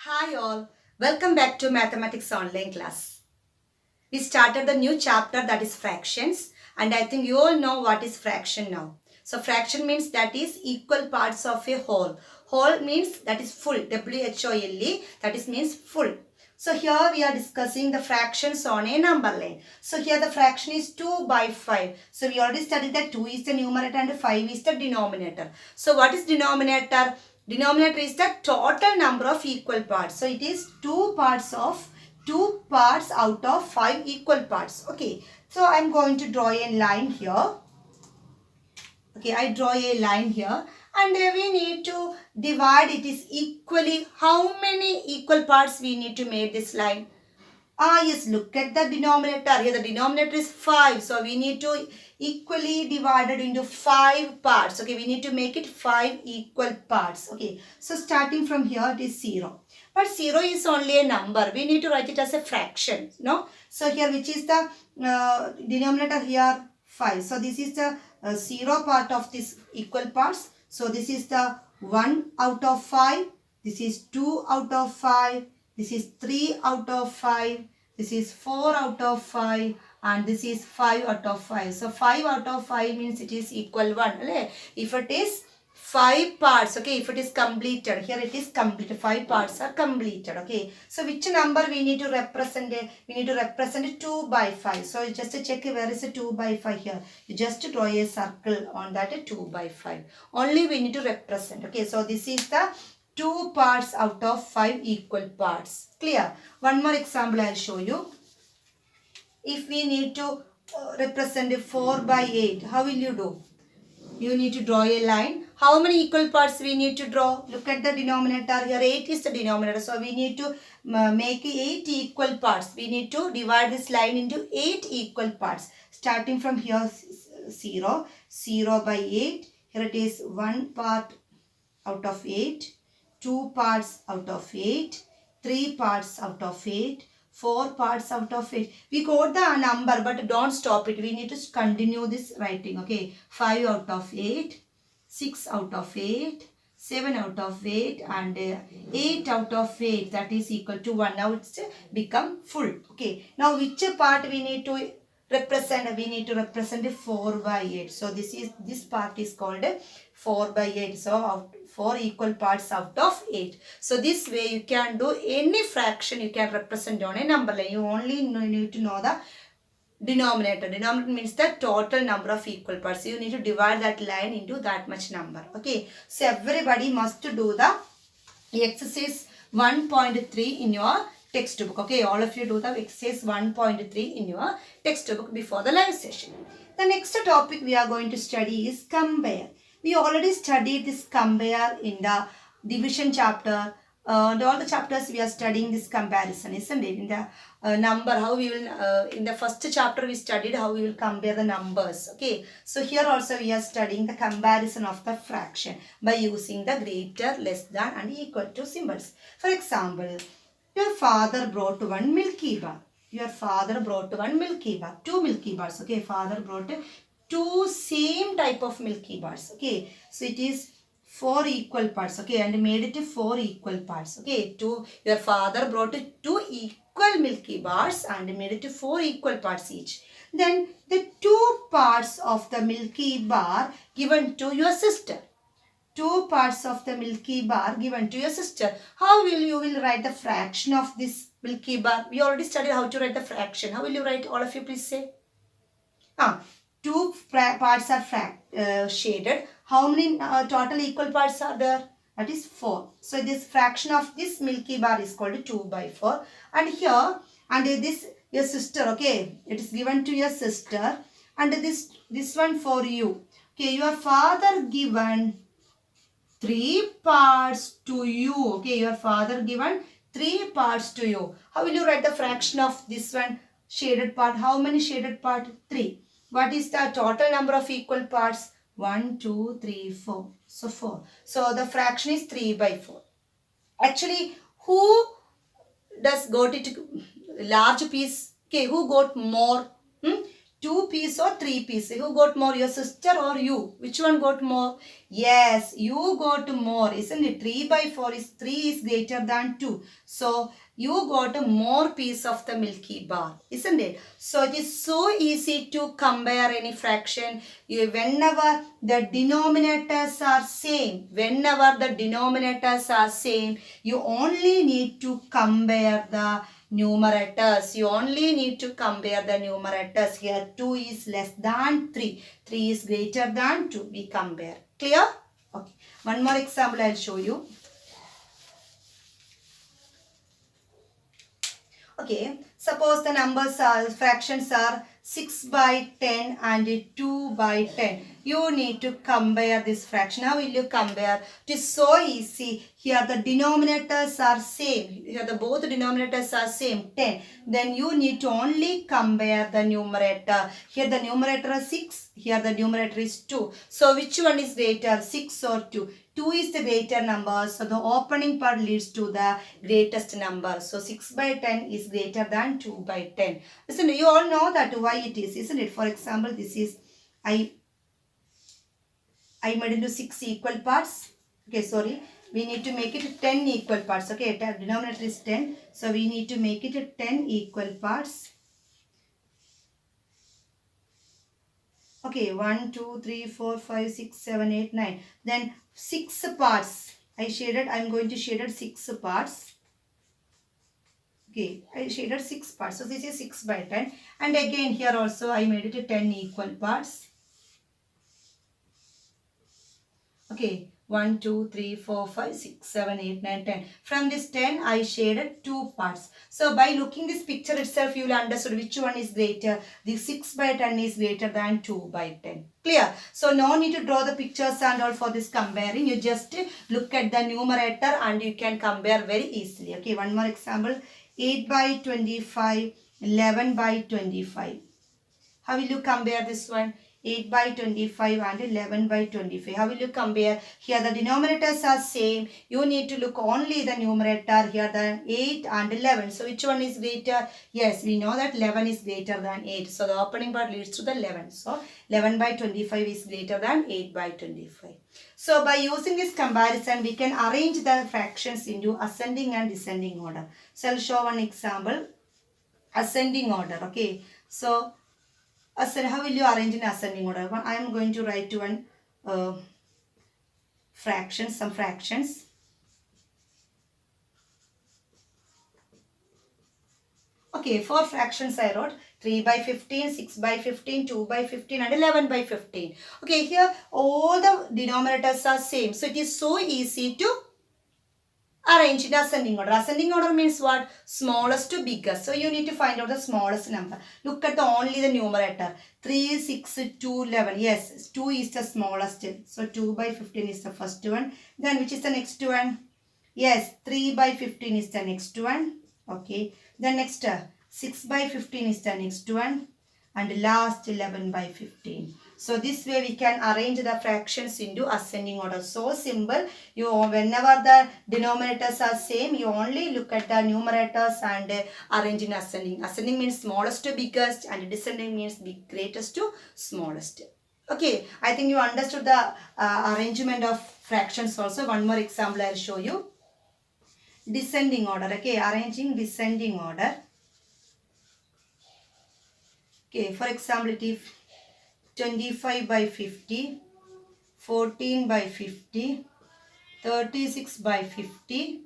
Hi all, welcome back to Mathematics Online class. We started the new chapter that is fractions and I think you all know what is fraction now. So fraction means that is equal parts of a whole. Whole means that is full, W-H-O-L-E, that is means full. So here we are discussing the fractions on a number line. So here the fraction is 2 by 5. So we already studied that 2 is the numerator and 5 is the denominator. So what is denominator? Denominator is the total number of equal parts. So it is 2 parts out of 5 equal parts. Okay. So I am going to draw a line here. Okay, I draw a line here and we need to divide it is equally. How many equal parts we need to make this line? Yes, look at the denominator. Here the denominator is 5. So we need to equally divide it into 5 parts. Okay, we need to make it 5 equal parts. Okay, so starting from here it is 0. But 0 is only a number. We need to write it as a fraction. No? So here which is the denominator here? 5. So this is the 0 part of this equal parts. So this is the 1 out of 5. This is 2 out of 5. This is 3 out of 5. This is 4 out of 5 and this is 5 out of 5. So 5 out of 5 means it is equal 1. If it is 5 parts, okay, if it is completed, here it is completed, 5 parts are completed, okay. So which number we need to represent? We need to represent 2 by 5. So just to check where is the 2 by 5 here. You just draw a circle on that 2 by 5. Only we need to represent, okay. So this is the 2 parts out of 5 equal parts. Clear? One more example I will show you. If we need to represent 4 by 8, how will you do? You need to draw a line. How many equal parts we need to draw? Look at the denominator. Here 8 is the denominator. So we need to make 8 equal parts. We need to divide this line into 8 equal parts. Starting from here 0. 0 by 8. Here it is 1 part out of 8. 2 parts out of 8, 3 parts out of 8, 4 parts out of 8. We got the number but don't stop it. We need to continue this writing. Okay. 5 out of 8, 6 out of 8, 7 out of 8 and 8 out of 8, that is equal to 1. Now it's become full. Okay. Now which part we need to represent? We need to represent 4 by 8. So this part is called 4 by 8. So 4 equal parts out of 8. So this way you can do any fraction you can represent on a number line. You only need to know the denominator. Denominator means the total number of equal parts. You need to divide that line into that much number. Okay. So everybody must do the exercise 1.3 in your textbook. Okay. All of you do the exercise 1.3 in your textbook before the live session. The next topic we are going to study is compare. We already studied this compare in the division chapter. And all the chapters we are studying this comparison, isn't it? In the number, how we will, in the first chapter we studied how we will compare the numbers. Okay. So here also we are studying the comparison of the fraction by using the greater, less than and equal to symbols. For example, your father brought 1 milky bar. Your father brought 1 milky bar. 2 milky bars. Okay. Father brought 2 same type of milky bars. Okay. So it is 4 equal parts. Okay. And made it 4 equal parts. Okay. Your father brought 2 equal milky bars and made it 4 equal parts each. Then the 2 parts of the milky bar given to your sister. 2 parts of the milky bar given to your sister. How will you write the fraction of this milky bar? We already studied how to write the fraction. How will you write? All of you please say. 2 parts are shaded. How many total equal parts are there? That is 4. So this fraction of this milky bar is called 2 by 4. And here, and this your sister, okay, it is given to your sister. And this one for you. Okay, your father given 3 parts to you. Okay, your father given 3 parts to you. How will you write the fraction of this one shaded part? How many shaded part? 3. What is the total number of equal parts? 1, 2, 3, 4. So 4. So the fraction is 3 by 4. Actually, who does got it large piece? Okay, who got more? 2 piece or 3 piece? Who got more, your sister or you? Which one got more? Yes, you got more, isn't it? 3 by 4 is 3 is greater than 2. So you got a more piece of the Milky Bar, isn't it? So it is so easy to compare any fraction. Whenever the denominators are same, you only need to compare the numerators. You only need to compare the numerators. Here 2 is less than 3. 3 is greater than 2. We compare. Clear? Okay. One more example I will show you. Okay. Suppose the numbers are, fractions are 6 by 10 and 2 by 10. You need to compare this fraction. How will you compare? It is so easy. Here the denominators are same. Here the both denominators are same, 10. Then you need to only compare the numerator. Here the numerator is 6. Here the numerator is 2. So which one is greater, 6 or 2? 2 is the greater number. So the opening part leads to the greatest number. So 6 by 10 is greater than 2 by 10. Listen, you all know that why it is, isn't it? For example, this is I made into 6 equal parts. Okay, sorry. We need to make it 10 equal parts. Okay, denominator is 10. So we need to make it 10 equal parts. Okay, 1, 2, 3, 4, 5, 6, 7, 8, 9. Then 6 parts. I am going to shade 6 parts. Okay, I shaded 6 parts. So this is 6 by 10. And again here also I made it 10 equal parts. Okay, 1, 2, 3, 4, 5, 6, 7, 8, 9, 10. From this 10, I shaded 2 parts. So by looking this picture itself, you will understand which one is greater. The 6 by 10 is greater than 2 by 10. Clear? So no need to draw the pictures and all for this comparing. You just look at the numerator and you can compare very easily. Okay, one more example. 8 by 25, 11 by 25. How will you compare this one? 8 by 25 and 11 by 25. How will you compare? Here the denominators are same. You need to look only the numerator. Here the 8 and 11. So which one is greater? Yes, we know that 11 is greater than 8. So the opening part leads to the 11. So 11 by 25 is greater than 8 by 25. So by using this comparison, we can arrange the fractions into ascending and descending order. So I'll show one example. Ascending order. Okay. So how will you arrange in ascending order? I am going to write one fractions, some fractions. Okay, 4 fractions I wrote. 3 by 15, 6 by 15, 2 by 15 and 11 by 15. Okay, here all the denominators are same. So it is so easy to arrange in ascending order. Ascending order means what? Smallest to biggest. So you need to find out the smallest number. Look at only the numerator. 3, 6, 2, 11. Yes, 2 is the smallest. So 2 by 15 is the first one. Then which is the next one? Yes, 3 by 15 is the next one. Okay. Then next 6 by 15 is the next one. And last 11 by 15. So this way we can arrange the fractions into ascending order. So simple. Whenever the denominators are same, you only look at the numerators and arrange in ascending. Ascending means smallest to biggest and descending means greatest to smallest. Okay, I think you understood the arrangement of fractions also. One more example I will show you. Descending order. Okay, arranging descending order. Okay, for example, it is 25 by 50, 14 by 50, 36 by 50,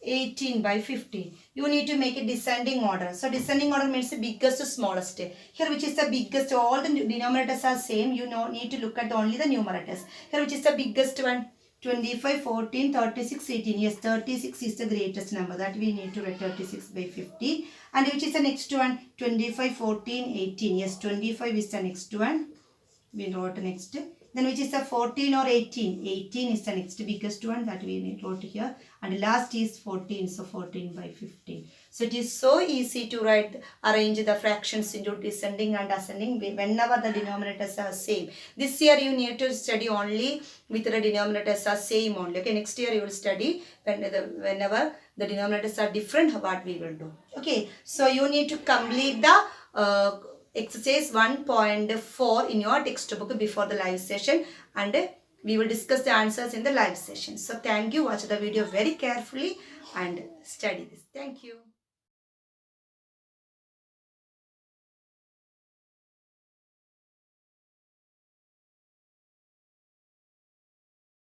18 by 50. You need to make a descending order. So descending order means the biggest to smallest. Here which is the biggest, all the denominators are same. You need to look at only the numerators. Here which is the biggest one? 25, 14, 36, 18. Yes, 36 is the greatest number. That we need to write 36 by 50. And which is the next one? 25, 14, 18. Yes, 25 is the next one. We wrote next Then which is the 14 or 18? 18 is the next biggest one that we wrote here. And last is 14. So 14 by 15. So it is so easy to arrange the fractions into descending and ascending whenever the denominators are same. This year you need to study only with the denominators are same only. Okay, next year you will study whenever the denominators are different, what we will do. Okay, so you need to complete the exercise 1.4 in your textbook before the live session, and we will discuss the answers in the live session. So thank you. Watch the video very carefully and study this. Thank you.